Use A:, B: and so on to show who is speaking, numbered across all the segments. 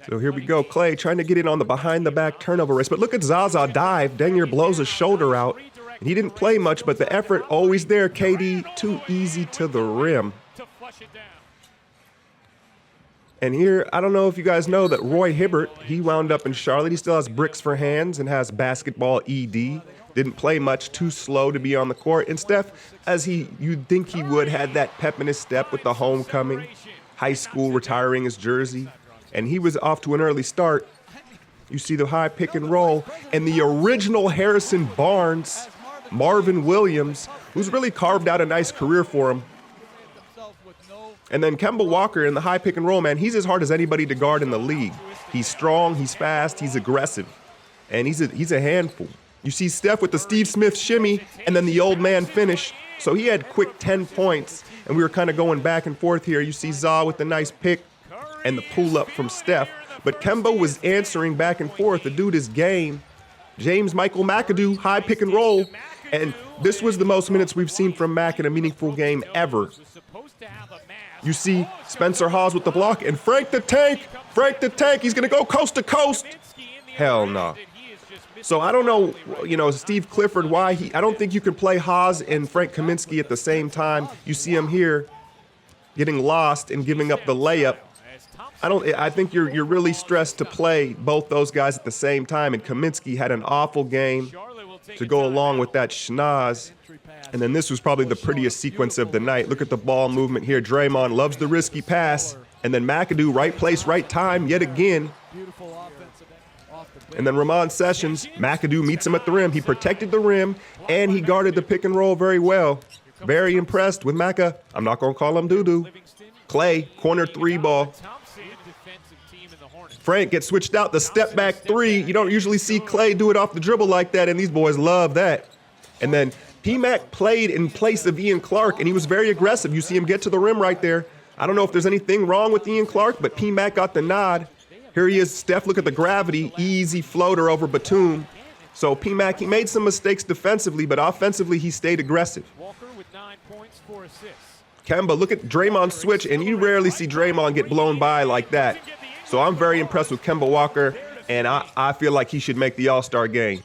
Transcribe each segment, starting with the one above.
A: So here we go. Clay trying to get in on the behind-the-back turnover race. But look at Zaza dive. Dang near blows his shoulder out. And he didn't play much, but the effort always there. KD too easy to the rim. And here, I don't know if you guys know that Roy Hibbert, he wound up in Charlotte. He still has bricks for hands and has basketball ED. Didn't play much, too slow to be on the court. And Steph, as you'd think he would, had that pep in his step with the homecoming, high school retiring his jersey. And he was off to an early start. You see the high pick and roll. And the original Harrison Barnes, Marvin Williams, who's really carved out a nice career for him. And then Kemba Walker in the high pick and roll, man, he's as hard as anybody to guard in the league. He's strong, he's fast, he's aggressive, and he's a handful. You see Steph with the Steve Smith shimmy and then the old man finish. So he had quick 10 points, and we were kind of going back and forth here. You see Za with the nice pick and the pull up from Steph. But Kemba was answering back and forth. The dude is game. James Michael McAdoo, high pick and roll. And this was the most minutes we've seen from Mac in a meaningful game ever. You see Spencer Hawes with the block, and Frank the Tank, he's going to go coast to coast. Hell no. So I don't know, Steve Clifford, why I don't think you can play Hawes and Frank Kaminsky at the same time. You see him here getting lost and giving up the layup. I think you're really stressed to play both those guys at the same time, and Kaminsky had an awful game to go along with that schnoz. And then this was probably the prettiest sequence of the night. Look at the ball movement here. Draymond loves the risky pass. And then McAdoo, right place, right time, yet again. And then Ramon Sessions, McAdoo meets him at the rim. He protected the rim, and he guarded the pick and roll very well. Very impressed with Maca. I'm not going to call him doo-doo. Clay, corner three ball. Frank gets switched out, the step back three. You don't usually see Clay do it off the dribble like that, and these boys love that. And then P-Mac played in place of Ian Clark, and he was very aggressive. You see him get to the rim right there. I don't know if there's anything wrong with Ian Clark, but P-Mac got the nod. Here he is, Steph, look at the gravity, easy floater over Batum. So P-Mac, he made some mistakes defensively, but offensively he stayed aggressive. Walker with 9 points, 4 assists. Kemba, look at Draymond's switch, and you rarely see Draymond get blown by like that. So I'm very impressed with Kemba Walker, and I feel like he should make the All-Star game.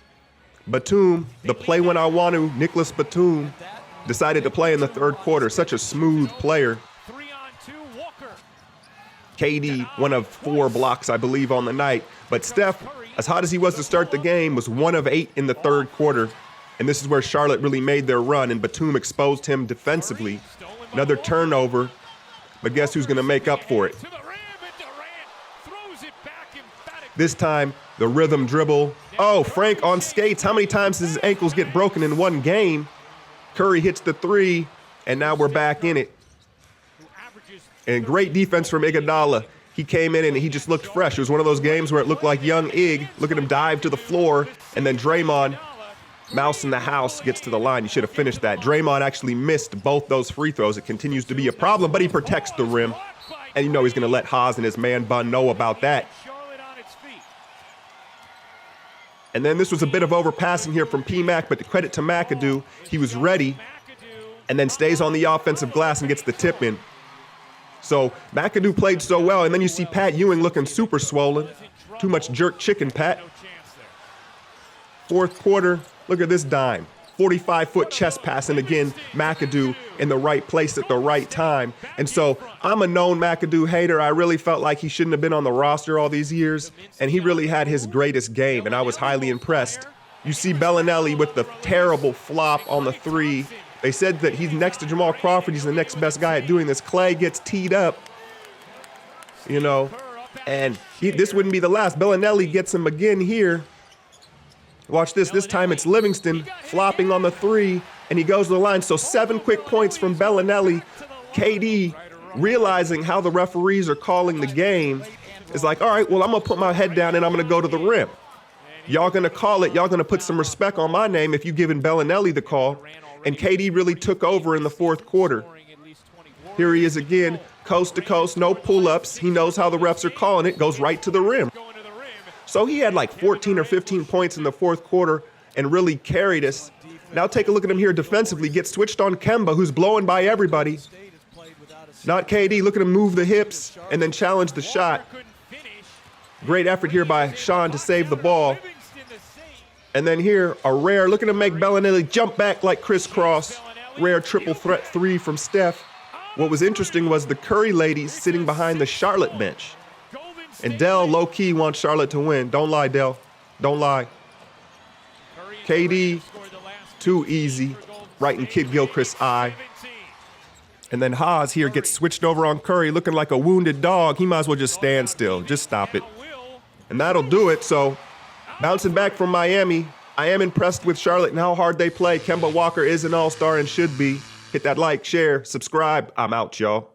A: Batum, the play when I want to, Nicholas Batum, decided to play in the third quarter. Such a smooth player. KD, one of 4 blocks, I believe, on the night. But Steph, as hot as he was to start the game, was 1 of 8 in the third quarter. And this is where Charlotte really made their run, and Batum exposed him defensively. Another turnover, but guess who's going to make up for it? This time, the rhythm dribble. Oh, Frank on skates. How many times does his ankles get broken in one game? Curry hits the three, and now we're back in it. And great defense from Iguodala. He came in and he just looked fresh. It was one of those games where it looked like young Ig. Look at him dive to the floor, and then Draymond, mouse in the house, gets to the line. He should have finished that. Draymond actually missed both those free throws. It continues to be a problem, but he protects the rim. And you know he's going to let Haas and his man bun know about that. And then this was a bit of overpassing here from P-Mac, but the credit to McAdoo, he was ready and then stays on the offensive glass and gets the tip in. So McAdoo played so well, and then you see Pat Ewing looking super swollen. Too much jerk chicken, Pat. Fourth quarter, look at this dime. 45-foot chest pass, and again, McAdoo in the right place at the right time. And so I'm a known McAdoo hater. I really felt like he shouldn't have been on the roster all these years, and he really had his greatest game, and I was highly impressed. You see Bellinelli with the terrible flop on the three. They said that he's next to Jamal Crawford. He's the next best guy at doing this. Clay gets teed up, and this wouldn't be the last. Bellinelli gets him again here. Watch this. This time it's Livingston flopping on the three, and he goes to the line. So 7 quick points from Bellinelli. KD, realizing how the referees are calling the game, is like, all right, well, I'm going to put my head down and I'm going to go to the rim. Y'all going to call it. Y'all going to put some respect on my name if you giving Bellinelli the call. And KD really took over in the fourth quarter. Here he is again, coast to coast, no pull-ups. He knows how the refs are calling it, goes right to the rim. So he had like 14 or 15 points in the fourth quarter and really carried us. Now take a look at him here defensively. Gets switched on Kemba, who's blowing by everybody. Not KD. Look at him move the hips and then challenge the shot. Great effort here by Sean to save the ball. And then here, a rare, looking to make Bellinelli jump back like crisscross. Rare triple threat three from Steph. What was interesting was the Curry ladies sitting behind the Charlotte bench. And Dell low-key wants Charlotte to win. Don't lie, Dell. Don't lie. KD, too easy, right in Kid Gilchrist's eye. And then Haas here gets switched over on Curry, looking like a wounded dog. He might as well just stand still. Just stop it. And that'll do it. So, bouncing back from Miami, I am impressed with Charlotte and how hard they play. Kemba Walker is an all-star and should be. Hit that like, share, subscribe. I'm out, y'all.